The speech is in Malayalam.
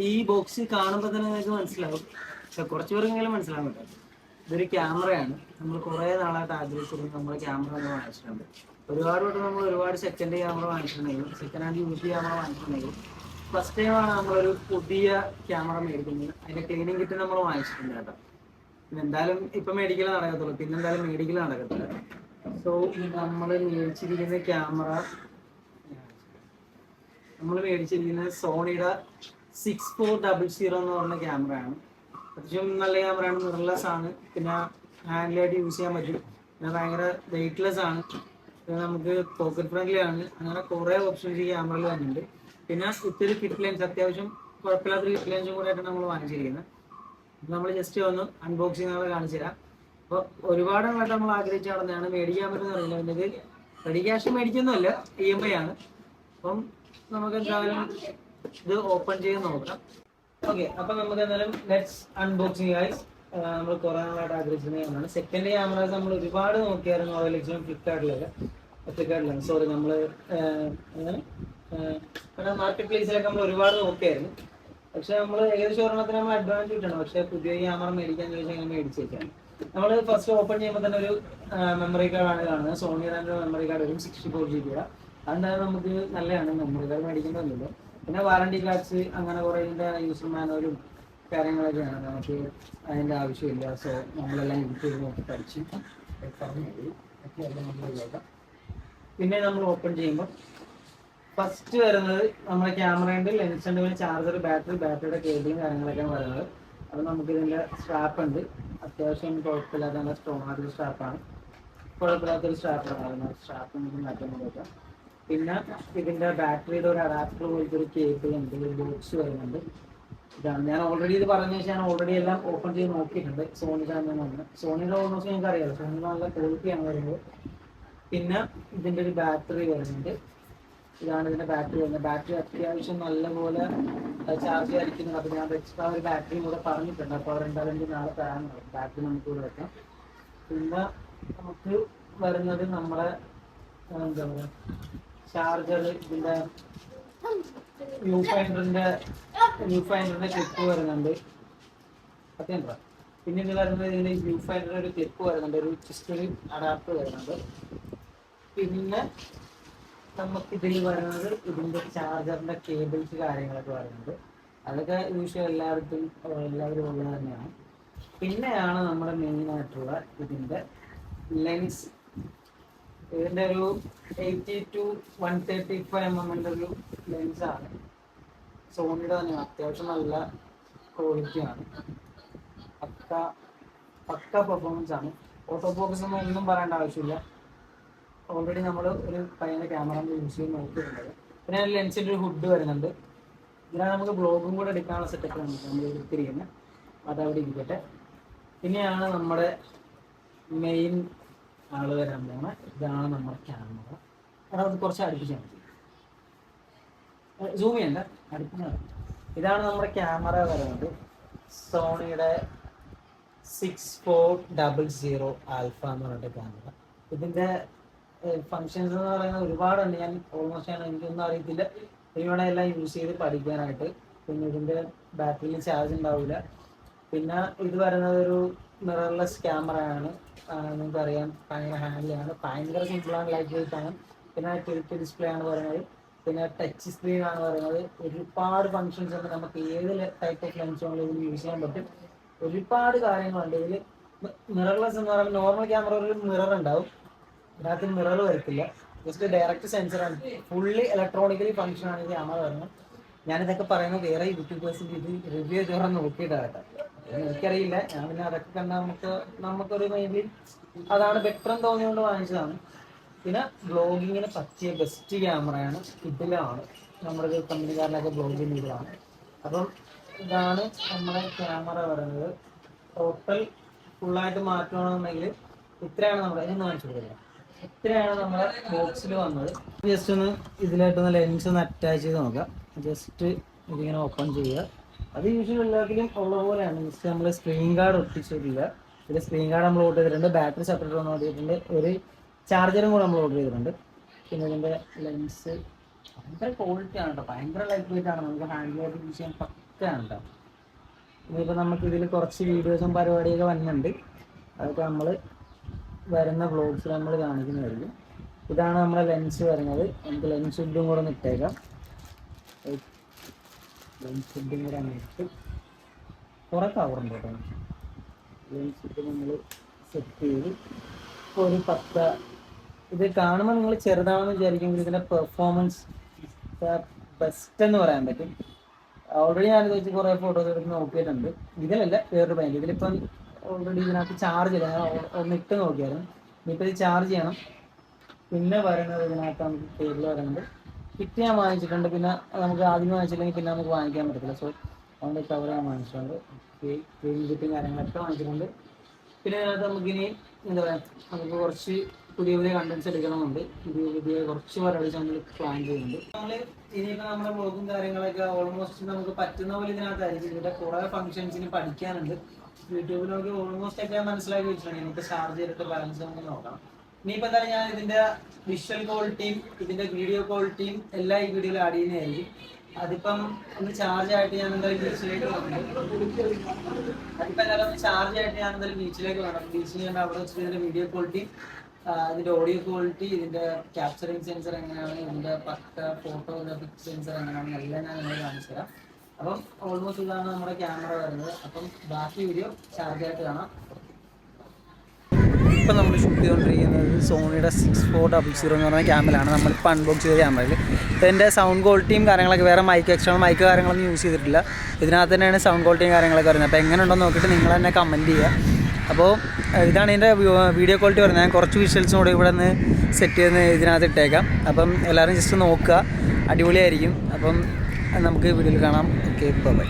ഈ ബോക്സ് കാണുമ്പോൾ തന്നെ നിങ്ങൾക്ക് മനസ്സിലാവും, പക്ഷെ കുറച്ച് പേർക്കെങ്കിലും മനസ്സിലാവാൻ പറ്റും. ഇതൊരു ക്യാമറയാണ്. നമ്മൾ കുറേ നാളായിട്ട് ആഗ്രഹിച്ചിരുന്നു നമ്മൾ ക്യാമറ നമ്മൾ വാങ്ങിച്ചിട്ടുണ്ട്. ഒരുപാട് വട്ടം നമ്മൾ ഒരുപാട് സെക്കൻഡ് ക്യാമറ വാങ്ങിച്ചിട്ടുണ്ടെങ്കിലും സെക്കൻഡ് ഹാൻഡ് യൂസ് ക്യാമറ വാങ്ങിച്ചിട്ടുണ്ടെങ്കിലും ഫസ്റ്റ് ടൈമാണ് നമ്മളൊരു പുതിയ ക്യാമറ മേടിക്കുന്നത്. അതിൻ്റെ ക്ലീനിങ് കിറ്റ് നമ്മൾ വാങ്ങിച്ചിട്ടുണ്ട് കേട്ടോ. എന്തായാലും ഇപ്പം മേടിക്കൽ നടക്കത്തുള്ളൂ, പിന്നെ എന്തായാലും മേടിക്കൽ നടക്കത്തില്ല. സോ നമ്മൾ മേടിച്ചിരിക്കുന്ന സോണിയുടെ 6400 എന്ന് പറഞ്ഞ ക്യാമറയാണ്. അത്യാവശ്യം നല്ല ക്യാമറയാണ്, മിറർലെസ് ആണ്, പിന്നെ ഹാൻഡിലായിട്ട് യൂസ് ചെയ്യാൻ പറ്റും, പിന്നെ ഭയങ്കര വെയ്റ്റ്ലെസ് ആണ്, പിന്നെ നമുക്ക് പോക്കറ്റ് ഫ്രണ്ട്ലി ആണ്. അങ്ങനെ കുറേ ഓപ്ഷൻസ് ഈ ക്യാമറയിൽ വന്നിട്ടുണ്ട്. പിന്നെ ഇത്തിരി കിറ്റ് ലെൻസ്, അത്യാവശ്യം കുഴപ്പമില്ലാത്തൊരു കിറ്റ് ലെൻസും കൂടെ ആയിട്ടാണ് നമ്മൾ വാങ്ങിച്ചിരിക്കുന്നത്. നമ്മൾ ജസ്റ്റ് ഒന്ന് അൺബോക്സിങ് നമ്മൾ കാണിച്ചു തരാം. അപ്പോൾ ഒരുപാട് നാളായിട്ട് നമ്മൾ ആഗ്രഹിച്ച് നടന്നതാണ്, മേടിക്കാൻ പറ്റുന്ന അറിയില്ല. പിന്നെ ഇത് റെഡി ക്യാഷ് മേടിക്കുന്നതല്ല, EMI ആണ്. അപ്പം നമുക്ക് എന്തായാലും ഇത് ഓപ്പൺ ചെയ്ത് നോക്കാം. ഓക്കെ, അപ്പം നമുക്ക് എന്തായാലും ലെറ്റ്സ് അൺബോക്സിങ് ഗൈസ്. നമ്മൾ കുറേ നാളായിട്ട് ആഗ്രഹിച്ചിരുന്ന ക്യാമറയാണ്. സെക്കൻഡ് ക്യാമറാസ് നമ്മൾ ഒരുപാട് നോക്കിയായിരുന്നു, OLX-ലും ഫ്ലിപ്കാർട്ടിലാണ് സോറി നമ്മൾ മാർക്കറ്റ് പ്ലേസിലൊക്കെ നമ്മൾ ഒരുപാട് നോക്കിയായിരുന്നു. പക്ഷെ നമ്മൾ ഏകദേശം ഒരെണ്ണത്തിന് നമ്മൾ അഡ്വാൻസ് കിട്ടണം. പക്ഷെ പുതിയ ക്യാമറ മേടിക്കാന്ന് ചോദിച്ചാൽ അങ്ങനെ മേടിച്ചേക്കാം. നമ്മൾ ഫസ്റ്റ് ഓപ്പൺ ചെയ്യുമ്പോൾ തന്നെ ഒരു മെമ്മറി കാർഡാണ് കാണുന്നത്. സോണിയുടെ മെമ്മറി കാർഡ് വരും, 64 GB. അതെന്തായാലും നമുക്ക് നല്ലതാണ്, മെമ്മറി കാർഡ് മേടിക്കേണ്ടതല്ലോ. പിന്നെ വാറണ്ടി കാർഡ്സ് അങ്ങനെ കുറേ ഇതിൻ്റെ യൂസർ മാനുവലും കാര്യങ്ങളൊക്കെയാണ്, നമുക്ക് അതിൻ്റെ ആവശ്യമില്ല. സോ നമ്മളെല്ലാം യൂട്യൂബ് നോക്കി പഠിച്ച് പിന്നെ നമ്മൾ ഓപ്പൺ ചെയ്യുമ്പോൾ ഫസ്റ്റ് വരുന്നത് നമ്മുടെ ക്യാമറയുണ്ട്, ലെൻസ് ഉണ്ട്, പിന്നെ ചാർജർ, ബാറ്ററിയുടെ കേബിളും കാര്യങ്ങളൊക്കെയാണ് വരുന്നത്. അപ്പോൾ നമുക്ക് ഇതിൻ്റെ സ്ട്രാപ്പ് ഉണ്ട്, അത്യാവശ്യം കുഴപ്പമില്ലാത്ത നല്ല സ്ട്രോങ് ആയിട്ടുള്ള സ്ട്രാപ്പാണ്, കുഴപ്പമില്ലാത്തൊരു സ്ട്രാപ്പാണ്. സ്ട്രാപ്പ് നമുക്ക് മാറ്റാൻ പറ്റാം. പിന്നെ ഇതിൻ്റെ ബാറ്ററിയുടെ ഒരു അഡാപ്റ്റർ പോലത്തെ ഒരു കേബിൾ ഉണ്ട്, ഒരു ബോക്സ് വരുന്നുണ്ട്. ഇതാണ് ഞാൻ ഓൾറെഡി ഇത് പറഞ്ഞ ശേഷം ഞാൻ ഓൾറെഡി എല്ലാം ഓപ്പൺ ചെയ്ത് നോക്കിയിട്ടുണ്ട്. സോണിയുടെ ഓൾമോസ്റ്റ് നിങ്ങൾക്ക് അറിയാമല്ലോ, സോണിയുടെ നല്ല ക്വാളിറ്റിയാണ് വരുന്നത്. പിന്നെ ഇതിൻ്റെ ഒരു ബാറ്ററി വരുന്നുണ്ട്, ഇതാണ് ഇതിൻ്റെ ബാറ്ററി വരുന്നത്. ബാറ്ററി അത്യാവശ്യം നല്ലപോലെ ചാർജ് ചെയ്യാതിരിക്കുന്നത്. അപ്പോൾ ഞാൻ എക്സ്ട്രാ ഒരു ബാറ്ററിയും കൂടെ പറഞ്ഞിട്ടുണ്ട്, അപ്പോൾ അവരെന്തായാലും നാളെ തരാനുള്ളത് ബാറ്ററി നമുക്ക് കൂടെ വെക്കാം. പിന്നെ നമുക്ക് വരുന്നത് നമ്മുടെ എന്താ പറയുക ചാർജർ, ഇതിൻ്റെ വ്യൂ ഫൈൻഡറിൻ്റെ ക്ലിപ്പ് വരുന്നുണ്ട്. സത്യം. പിന്നെ ഇത് വരുന്നത് ഇതിൻ്റെ വ്യൂ ഫൈൻഡറിൻ്റെ ഒരു ക്ലിപ്പ് വരുന്നുണ്ട്, ഒരു ജസ്റ്റ് ഒരു അഡാപ്റ്റർ വരുന്നുണ്ട്. പിന്നെ നമുക്കിതിൽ വരുന്നത് ഇതിൻ്റെ ചാർജറിൻ്റെ കേബിൾസ് കാര്യങ്ങളൊക്കെ വരുന്നുണ്ട്. അതൊക്കെ യൂഷ്വൽ എല്ലാവരും ഉള്ളത് തന്നെയാണ്. പിന്നെയാണ് നമ്മുടെ മെയിനായിട്ടുള്ള ഇതിൻ്റെ ലെൻസ്. ഇതിൻ്റെ ഒരു 80 to 135 mm ഒരു ലെൻസാണ്. സോണിയുടെ തന്നെ അത്യാവശ്യം നല്ല ക്വാളിറ്റിയാണ്, പക്ക പെർഫോമൻസ് ആണ്. ഓട്ടോ ഫോക്കസ് ഒന്നും പറയേണ്ട ആവശ്യമില്ല, ഓൾറെഡി നമ്മൾ ഒരു പയ്യൻ്റെ ക്യാമറ യൂസ് ചെയ്ത് നോക്കിയിട്ടുണ്ട്. പിന്നെ ലെൻസിൻ്റെ ഒരു ഹുഡ് വരുന്നുണ്ട്. ഇതിലാണ് നമുക്ക് ബ്ലോഗും കൂടെ എടുക്കാനുള്ള സെറ്റപ്പാണ് നമ്മൾ എടുത്തിരിക്കുന്നത്, അതവിടെ ഇരിക്കട്ടെ. പിന്നെയാണ് നമ്മുടെ മെയിൻ ആള് വരാൻ പോകുന്നത്. ഇതാണ് നമ്മുടെ ക്യാമറ. അത് കുറച്ച് അടുപ്പിച്ചാൽ മതി, സൂം ചെയ്യണ്ട, അടുപ്പിച്ചാൽ. ഇതാണ് നമ്മുടെ ക്യാമറ വരുന്നത്, സോണിയുടെ 6400 ആൽഫ എന്ന് പറഞ്ഞിട്ട് ക്യാമറ. ഇതിൻ്റെ ഫങ്ഷൻസ് എന്ന് പറയുന്നത് ഒരുപാടുണ്ട്, ഞാൻ ഓൾമോസ്റ്റ് എനിക്കൊന്നും അറിയത്തില്ല. ഇതിലൂടെ എല്ലാം യൂസ് ചെയ്ത് പഠിക്കാനായിട്ട്. പിന്നെ ഇതിൻ്റെ ബാറ്ററിയിൽ ചാർജ് ഉണ്ടാവില്ല. പിന്നെ ഇത് വരുന്നത് ഒരു മിറർലെസ് ക്യാമറയാണ്, നിങ്ങൾക്കറിയാം. ഭയങ്കര ഹാൻഡിലാണ്, ഭയങ്കര സിമ്പിളാണ്, ലൈറ്റ് വെയിറ്റ് ആണ്. പിന്നെ ടിൽറ്റ് ഡിസ്പ്ലേ ആണ് പറയുന്നത്, പിന്നെ ടച്ച് സ്ക്രീൻ ആണ് പറയുന്നത്. ഒരുപാട് ഫങ്ഷൻസ് ഉണ്ട്, നമുക്ക് ഏത് ടൈപ്പ് ഓഫ് ലെൻസ് വേണമെങ്കിലും ഇതിൽ യൂസ് ചെയ്യാൻ പറ്റും. ഒരുപാട് കാര്യങ്ങളുണ്ട് ഇതിൽ. മിറർലെസ് എന്ന് പറയുമ്പോൾ നോർമൽ ക്യാമറ ഒരു മിറർ ഉണ്ടാവും, ഇതിനകത്ത് മിറർ വരത്തില്ല, ജസ്റ്റ് ഡയറക്റ്റ് സെൻസറാണ്, ഫുള്ളി ഇലക്ട്രോണിക്കലി ഫങ്ഷനാണ് ഈ ക്യാമറ വരുന്നത്. ഞാനിതൊക്കെ പറയുന്നത് വേറെ യൂട്യൂബേഴ്സിൻ്റെ ഇത് റിവ്യൂ ചെയ്ത് നോക്കിയിട്ടാണ് കേട്ടോ, എനിക്കറിയില്ല. ഞാൻ പിന്നെ അതൊക്കെ കണ്ടാൽ നമുക്കൊരു മൈൻഡിൽ അതാണ് ബെറ്റർ എന്ന് തോന്നിയുകൊണ്ട് വാങ്ങിച്ചതാണ്. പിന്നെ ബ്ലോഗിങ്ങിന് പറ്റിയ ബെസ്റ്റ് ക്യാമറയാണ്, ഇതിലാണ് നമ്മുടെ കമ്പനിക്കാരനൊക്കെ ബ്ലോഗ് ചെയ്യുന്നതാണ്. അപ്പം ഇതാണ് നമ്മുടെ ക്യാമറ പറയുന്നത്. ടോട്ടൽ ഫുള്ളായിട്ട് മാറ്റുകയാണെന്നുണ്ടെങ്കിൽ ഇത്രയാണ് നമ്മുടെ ഇന്ന് വാങ്ങിച്ചു കൊടുക്കുന്നത്. ഇത്രയാണ് നമ്മുടെ ബോക്സിൽ വന്നത്. ജസ്റ്റ് ഒന്ന് ഇതിലായിട്ടൊന്ന് ലെൻസ് ഒന്ന് അറ്റാച്ച് ചെയ്ത് നോക്കാം. ജസ്റ്റ് ഇതിങ്ങനെ ഓപ്പൺ ചെയ്യുക. അത് യൂഷ്വൽ എല്ലാത്തിലും ഉള്ള പോലെയാണ്. ജസ്റ്റ് നമ്മൾ സ്ക്രീൻ ഗാർഡ് ഒട്ടിച്ചിട്ടില്ല, ഇതിൽ സ്ക്രീൻ ഗാർഡ് നമ്മൾ ഓർഡർ ചെയ്തിട്ടുണ്ട്, ബാറ്ററി സെപ്പറേറ്റ് ഒന്ന് ഓർഡർ ചെയ്തിട്ടുണ്ട്, ഒരു ചാർജറും കൂടെ നമ്മൾ ഓർഡർ ചെയ്തിട്ടുണ്ട്. പിന്നെ ഇതിൻ്റെ ലെൻസ് ഭയങ്കര ക്വാളിറ്റി ആണ് കേട്ടോ, ഭയങ്കര ലൈറ്റ് വെയിറ്റ് ആണ്, നമുക്ക് ഹാൻഡിലായിട്ട് യൂസ് ചെയ്യാൻ പക്കാണ് കേട്ടോ. ഇനിയിപ്പോൾ നമുക്കിതിൽ കുറച്ച് വീഡിയോസും പരിപാടിയൊക്കെ വരുന്നുണ്ട്. അതൊക്കെ നമ്മൾ വരുന്ന വ്ളോഗ്സിൽ നമ്മൾ കാണിക്കുന്നതായിരിക്കും. ഇതാണ് നമ്മുടെ ലെൻസ് വരുന്നത്. നമുക്ക് ലെൻസ് ഹുഡും കൂടെ ഒന്ന് ഇട്ടേക്കാം. ലെൻസ് ഹുഡും കൂടെ ഇട്ട് കുറേ കവറുണ്ട് കേട്ടോ. ലെൻസ് ഹുഡ് നമ്മൾ സെറ്റ് ചെയ്ത് ഒരു 10. ഇത് കാണുമ്പോൾ നിങ്ങൾ ചെറുതാണെന്ന് വിചാരിക്കുമെങ്കിൽ ഇതിൻ്റെ പെർഫോമൻസ് ബെസ്റ്റ് എന്ന് പറയാൻ പറ്റും. ഓൾറെഡി ഞാനിത് വെച്ച് കുറേ ഫോട്ടോസ് എടുത്ത് നോക്കിയിട്ടുണ്ട്. ഇതിലല്ല, വേറൊരു ബാങ്ക്. ഇതിലിപ്പം ഓൾറെഡി ഇതിനകത്ത് ചാർജ് ഇല്ല. ഞാൻ ഒന്ന് ഇട്ട് നോക്കിയായിരുന്നു. ഇനിയിപ്പോൾ ഇത് ചാർജ് ചെയ്യണം. പിന്നെ പറയുന്നത് ഇതിനകത്ത് നമുക്ക് കേബിൾ വരുന്നുണ്ട്. കിറ്റ് ഞാൻ വാങ്ങിച്ചിട്ടുണ്ട്. പിന്നെ നമുക്ക് ആദ്യം വാങ്ങിച്ചില്ലെങ്കിൽ പിന്നെ നമുക്ക് വാങ്ങിക്കാൻ പറ്റത്തില്ല. സോ അതുകൊണ്ട് കവർ ഞാൻ വാങ്ങിച്ചിട്ടുണ്ട്. കിറ്റും കാര്യങ്ങളൊക്കെ വാങ്ങിച്ചിട്ടുണ്ട്. പിന്നെ അതിനകത്ത് നമുക്കിനി എന്താ പറയുക, നമുക്ക് കുറച്ച് പുതിയ പുതിയ കണ്ടൻസ് എടുക്കണമെന്നുണ്ട്. പുതിയ കുറച്ച് പരിപാടികൾ നമ്മൾ പ്ലാൻ ചെയ്യുന്നുണ്ട്. നമ്മൾ ഇനിയിപ്പോൾ നമ്മുടെ വ്ളോഗും കാര്യങ്ങളൊക്കെ ഓൾമോസ്റ്റ് നമുക്ക് പറ്റുന്ന പോലെ ഇതിനകത്തായിരിക്കും. ഇതിൻ്റെ കുറേ ഫംഗ്ഷൻസിന് പഠിക്കാനുണ്ട്. യൂട്യൂബിലൊക്കെ ഓൾമോസ്റ്റ് ഒക്കെ മനസ്സിലാക്കി വെച്ചിട്ടുണ്ട്. എനിക്ക് ചാർജ് ചെയ്തിട്ട് ബാലൻസ് നമുക്ക് നോക്കണം. ഇനിയിപ്പോൾ എന്തായാലും ഞാൻ ഇതിൻ്റെ വിഷ്വൽ ക്വാളിറ്റിയും ഇതിൻ്റെ വീഡിയോ ക്വാളിറ്റിയും എല്ലാം ഈ വീഡിയോയിൽ ആഡ് ചെയ്യുന്നതായിരിക്കും. അതിപ്പം ഒന്ന് ചാർജ് ആയിട്ട് ഞാൻ എന്തായാലും ബീച്ചിലേക്ക് പോകുന്നുണ്ട്. അതിപ്പോൾ എന്തായാലും ഒന്ന് ചാർജ് ആയിട്ട് ഞാൻ എന്തായാലും ബീച്ചിലേക്ക് വേണം. ബീച്ചിൽ ഞാൻ അവിടെ വെച്ചിട്ട് ഇതിൻ്റെ വീഡിയോ ക്വാളിറ്റി, ഇതിൻ്റെ ഓഡിയോ ക്വാളിറ്റി, ഇതിൻ്റെ ക്യാപ്ചറിങ് സെൻസർ എങ്ങനെയാണ്, ഇതിൻ്റെ പക്ക ഫോട്ടോഗ്രാഫിക് സെൻസർ എങ്ങനെയാണ്, എല്ലാം ഞാൻ നിങ്ങൾ കാണിച്ചു തരാം. അപ്പം ഓൾമോസ്റ്റ് ഇതാണ് നമ്മുടെ ക്യാമറ വരുന്നത്. അപ്പം ബാക്കി വീഡിയോ ചാർജ് ആയിട്ട് കാണാം. ഇപ്പം നമ്മൾ ഷൂട്ട് ചെയ്തുകൊണ്ടിരിക്കുന്നത് സോണിയുടെ 6400 എന്ന് പറഞ്ഞ ക്യാമറയാണ്. നമ്മളിപ്പോൾ അൺബോക്സ് ചെയ്ത ക്യാമറയിൽ. ഇതിൻ്റെ സൗണ്ട് ക്വാളിറ്റിയും കാര്യങ്ങളൊക്കെ വേറെ എക്സ്റ്റേണൽ മൈക്ക് കാര്യങ്ങളൊന്നും യൂസ് ചെയ്തിട്ടില്ല. ഇതിനകത്ത് തന്നെയാണ് സൗണ്ട് ക്വാളിറ്റിയും കാര്യങ്ങളൊക്കെ വരുന്നത്. അപ്പോൾ എങ്ങനെ ഉണ്ടെന്ന് നോക്കിയിട്ട് നിങ്ങൾ തന്നെ കമൻറ്റ് ചെയ്യുക. അപ്പോൾ ഇതാണ് ഇതിൻ്റെ വീഡിയോ ക്വാളിറ്റി വരുന്നത്. ഞാൻ കുറച്ച് വിഷ്വൽസും കൂടെ ഇവിടെ നിന്ന് സെറ്റ് ചെയ്ത് ഇതിനകത്ത് ഇട്ടേക്കാം. അപ്പം എല്ലാവരും ജസ്റ്റ് നോക്കുക, അടിപൊളിയായിരിക്കും. അപ്പം നമുക്ക് വീഡിയോയിൽ കാണാം. Okay, by.